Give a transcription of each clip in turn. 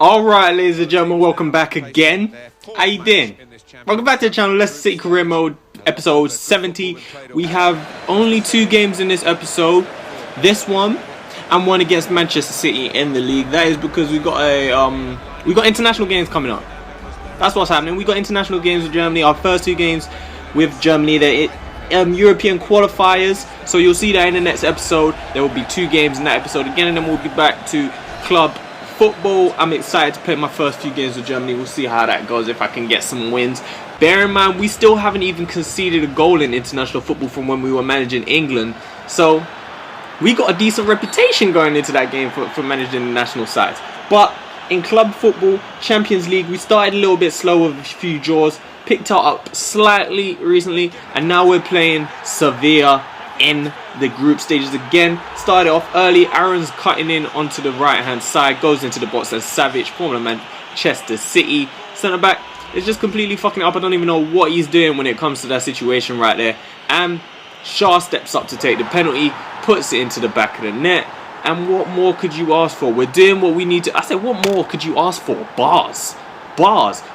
Alright, ladies and gentlemen, welcome back again. How you doing? Welcome back to the channel, Leicester City Career Mode, episode 70. We have only 2 games in this episode. This one, and one against Manchester City in the league. That is because we got international games coming up. That's what's happening. We got international games with Germany. Our first 2 games with Germany, they're European qualifiers. So you'll see that in the next episode. There will be 2 games in that episode again, and then we'll be back to club football. I'm excited to play my first few games with Germany. We'll see how that goes, if I can get some wins. Bear in mind, we still haven't even conceded a goal in international football from when we were managing England. So we got a decent reputation going into that game for managing the national sides. But in club football, Champions League, we started a little bit slow with a few draws, picked up slightly recently, and now we're playing Sevilla in the group stages again. Started off early. Aaron's cutting in onto the right hand side, goes into the box, and Savage, former Manchester City centre back, is just completely fucking up. I don't even know what he's doing when it comes to that situation right there. And Shaw steps up to take the penalty, puts it into the back of the net. And what more could you ask for? We're doing what we need to. I said, what more could you ask for? Bars.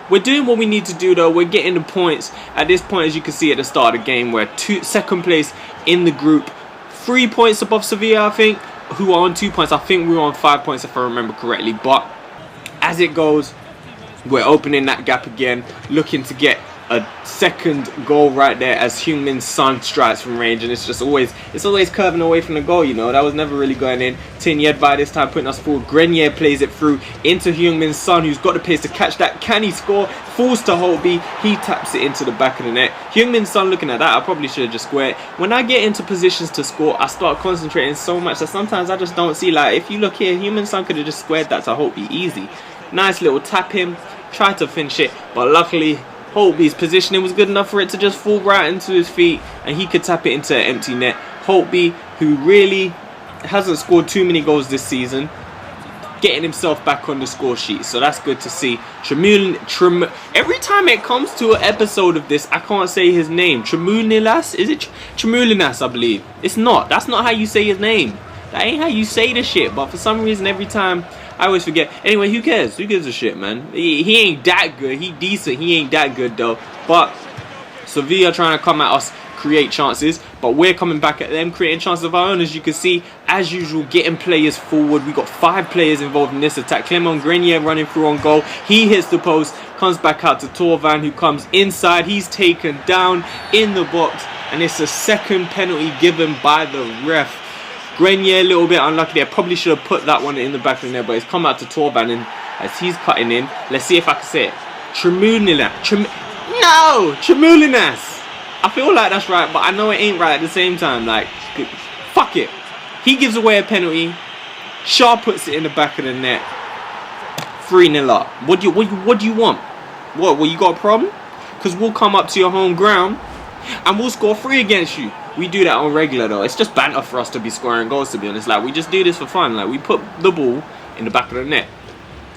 We're doing what we need to do, though. We're getting the points. At this point, as you can see at the start of the game, we're second place in the group, 3 points above Sevilla, I think, who are on 2 points. I think we were on 5 points if I remember correctly. But as it goes, we're opening that gap again, looking to get a second goal right there as Heung-min Son strikes from range, and it's always curving away from the goal, you know. That was never really going in. Tin Yedvai this time putting us forward. Grenier plays it through into Heung-min Son, who's got the pace to catch that. Can he score? Falls to Holtby. He taps it into the back of the net. Heung-min Son, looking at that, I probably should have just squared. When I get into positions to score, I start concentrating so much that sometimes I just don't see. Like, if you look here, Heung-min Son could have just squared that to Holtby easy. Nice little tap him. Tried to finish it, but luckily Holtby's positioning was good enough for it to just fall right into his feet, and he could tap it into an empty net. Holtby, who really hasn't scored too many goals this season, getting himself back on the score sheet, so that's good to see. Every time it comes to an episode of this, I can't say his name. Tremulinas? Is it Tremulinas, I believe? It's not. That's not how you say his name. That ain't how you say the shit, but for some reason every time I always forget. Anyway, who cares? Who gives a shit, man? He ain't that good. He decent. He ain't that good, though. But Sevilla trying to come at us, create chances. But we're coming back at them, creating chances of our own. As you can see, as usual, getting players forward. We got 5 players involved in this attack. Clement Grenier running through on goal. He hits the post, comes back out to Torvan, who comes inside. He's taken down in the box. And it's a second penalty given by the ref. Grenier a little bit unlucky there. Probably should have put that one in the back of the net, but it's come out to Torvan, and as he's cutting in, let's see if I can say it. Tremulinas. I feel like that's right, but I know it ain't right at the same time. Like, fuck it. He gives away a penalty. Shaw puts it in the back of the net. 3-0 up. What do you want? What? Well, you got a problem? Because we'll come up to your home ground and we'll score 3 against you. We do that on regular, though. It's just banter for us to be scoring goals, to be honest. Like, we just do this for fun. Like, we put the ball in the back of the net.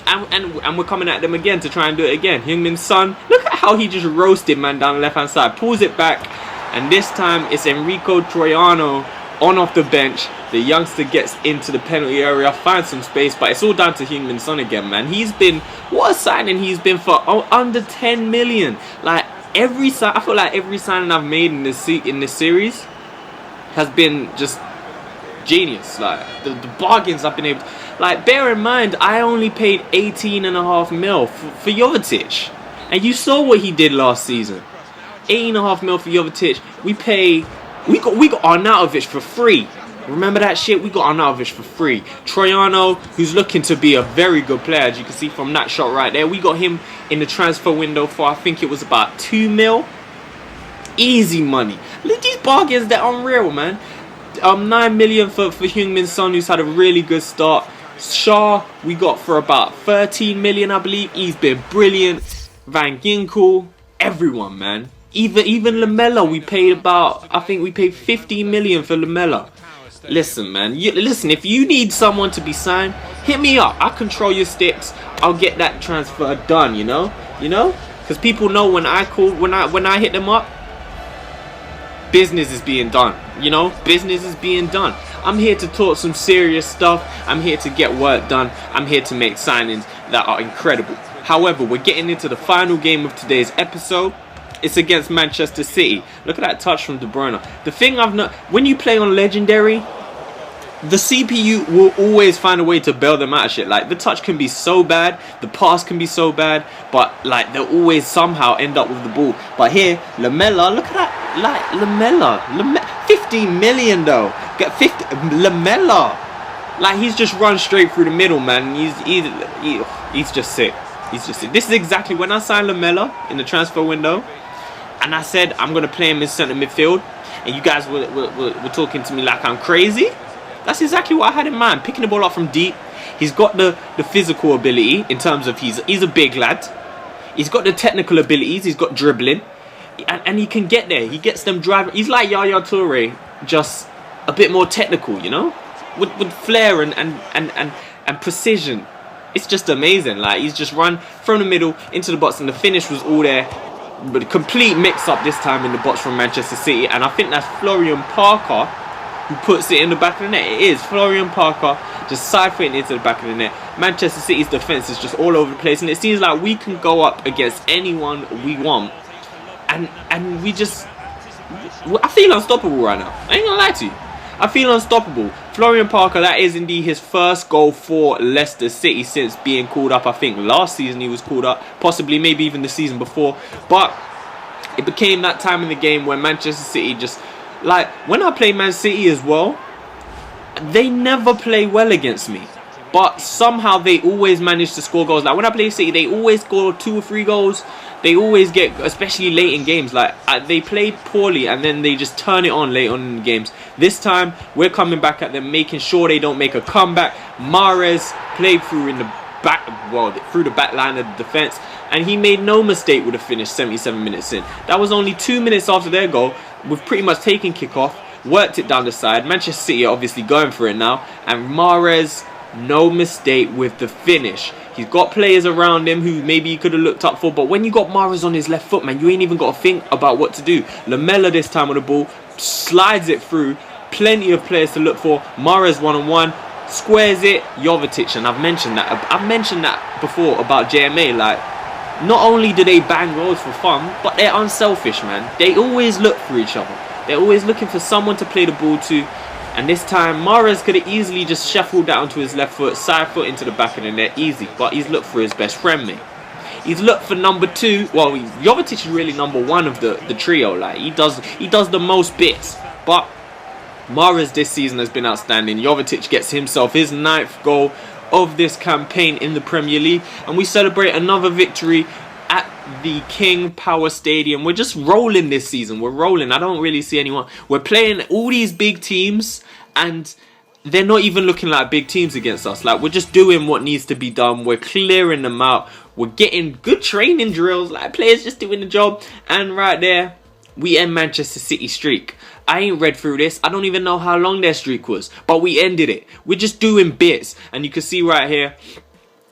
And we're coming at them again to try and do it again. Heung-min Son, look at how he just roasted man down the left-hand side. Pulls it back. And this time, it's Enrico Troiano on off the bench. The youngster gets into the penalty area, finds some space. But it's all down to Heung-min Son again, man. He's been, what a signing he's been for under 10 million. Like, I feel like every signing I've made in this series has been just genius. Like, the bargains I've been able to, like, bear in mind, I only paid 18.5 mil for Jovetic, and you saw what he did last season. 18.5 mil for Jovetic. We got Arnautovic for free. Remember that shit? We got Arnautovic for free. Troiano, who's looking to be a very good player, as you can see from that shot right there. We got him in the transfer window for, I think it was about 2 mil. Easy money. Look, these bargains, they're unreal, man. 9 million for Heung-min Son, who's had a really good start. Shaw, we got for about 13 million, I believe. He's been brilliant. Van Ginkel, everyone, man. Even Lamela, I think we paid 15 million for Lamela. Listen, man. Listen, if you need someone to be signed, hit me up. I'll control your sticks. I'll get that transfer done, you know? Because people know when I hit them up, business is being done. Business is being done. I'm here to talk some serious stuff. I'm here to get work done. I'm here to make signings that are incredible. However, we're getting into the final game of today's episode. It's against Manchester City. Look at that touch from De Bruyne. The thing I've not, when you play on Legendary, the CPU will always find a way to bail them out of shit. Like, the touch can be so bad, the pass can be so bad, but like they'll always somehow end up with the ball. But here, Lamela, look at that, like Lamela, 15 million though. Get 50, Lamela, like he's just run straight through the middle, man. He's just sick. He's just sick. This is exactly when I signed Lamela in the transfer window, and I said I'm gonna play him in centre midfield, and you guys were talking to me like I'm crazy. That's exactly what I had in mind. Picking the ball up from deep. He's got the physical ability in terms of he's a big lad. He's got the technical abilities. He's got dribbling. And he can get there. He gets them driving. He's like Yaya Toure, just a bit more technical, you know? With flair and precision. It's just amazing. Like, he's just run from the middle into the box, and the finish was all there. But a complete mix-up this time in the box from Manchester City. And I think that's Florian Parker who puts it in the back of the net. It is Florian Parker just side-footing into the back of the net. Manchester City's defence is just all over the place, and it seems like we can go up against anyone we want, and we just, I feel unstoppable right now. I ain't gonna lie to you, I feel unstoppable. Florian Parker, that is indeed his first goal for Leicester City since being called up. I think last season he was called up, possibly maybe even the season before, but it became that time in the game where Manchester City just, like, when I play Man City as well, they never play well against me, but somehow they always manage to score goals. Like, when I play City, they always score 2 or 3 goals. They always get, especially late in games, like they played poorly and then they just turn it on late on in the games. This time, we're coming back at them, making sure they don't make a comeback. Mahrez played through in the back, well, through the back line of the defence, and he made no mistake with a finish 77 minutes in. That was only 2 minutes after their goal. We've pretty much taken kickoff, worked it down the side. Manchester City are obviously going for it now, and Mahrez, no mistake with the finish. He's got players around him who maybe he could have looked up for, but when you got Mahrez on his left foot, man, you ain't even got to think about what to do. Lamela this time on the ball, slides it through, plenty of players to look for. Mahrez one-on-one, squares it, Jovetic, and I've mentioned that before about JMA, like, not only do they bang goals for fun, but they're unselfish, man. They always look for each other. They're always looking for someone to play the ball to. And this time, Mahrez could have easily just shuffled that onto his left foot, side foot into the back of the net, easy. But he's looked for his best friend, mate. He's looked for number 2. Well, Jovetic is really number 1 of the trio. Like, he does the most bits. But Mahrez this season has been outstanding. Jovetic gets himself his 9th goal of this campaign in the Premier League, and we celebrate another victory at the King Power Stadium. We're just rolling this season. We're rolling. I don't really see anyone. We're playing all these big teams, and they're not even looking like big teams against us. Like, we're just doing what needs to be done. We're clearing them out. We're getting good training drills, like players just doing the job. And right there, we end Manchester City streak. I ain't read through this. I don't even know how long their streak was, but we ended it. We're just doing bits. And you can see right here,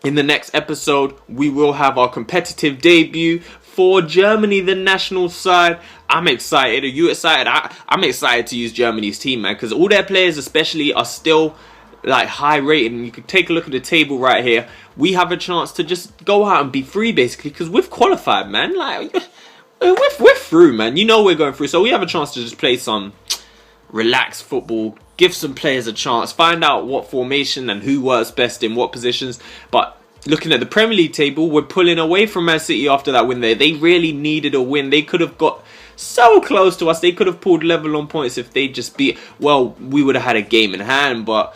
in the next episode, we will have our competitive debut for Germany, the national side. I'm excited. Are you excited? I'm excited to use Germany's team, man, because all their players especially are still like high rated. And you can take a look at the table right here. We have a chance to just go out and be free, basically, because we've qualified, man. Like, we're through, man. You know we're going through, so we have a chance to just play some relaxed football, give some players a chance, find out what formation and who works best in what positions. But looking at the Premier League table, we're pulling away from Man City after that win there. They really needed a win. They could have got so close to us. They could have pulled level on points if they just beat. Well, we would have had a game in hand, but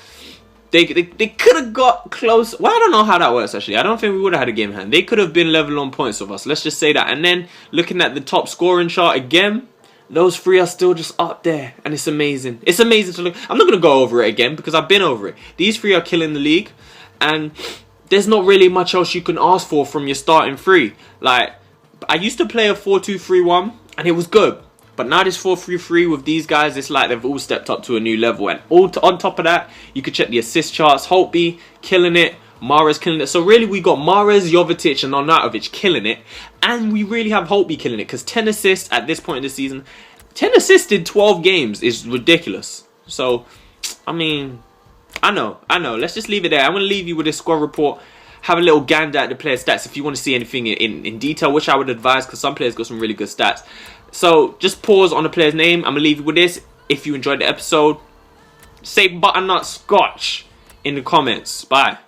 they could have got close. Well, I don't know how that works, actually. I don't think we would have had a game in hand. They could have been level on points with us. Let's just say that. And then looking at the top scoring chart again, those 3 are still just up there, and it's amazing. It's amazing to look. I'm not going to go over it again because I've been over it. These 3 are killing the league, and there's not really much else you can ask for from your starting 3. Like, I used to play a 4-2-3-1, and it was good. But now this 4-3-3 with these guys, it's like they've all stepped up to a new level. And on top of that, you could check the assist charts. Holtby killing it. Mahrez killing it. So really, we got Mahrez, Jovetic, and Arnautovic killing it. And we really have Holtby killing it. Because 10 assists at this point in the season. 10 assists in 12 games is ridiculous. So, I mean, I know. Let's just leave it there. I'm going to leave you with this squad report. Have a little gander at the player stats if you want to see anything in detail, which I would advise because some players got some really good stats. So just pause on the player's name. I'm going to leave you with this. If you enjoyed the episode, say butternut scotch in the comments. Bye.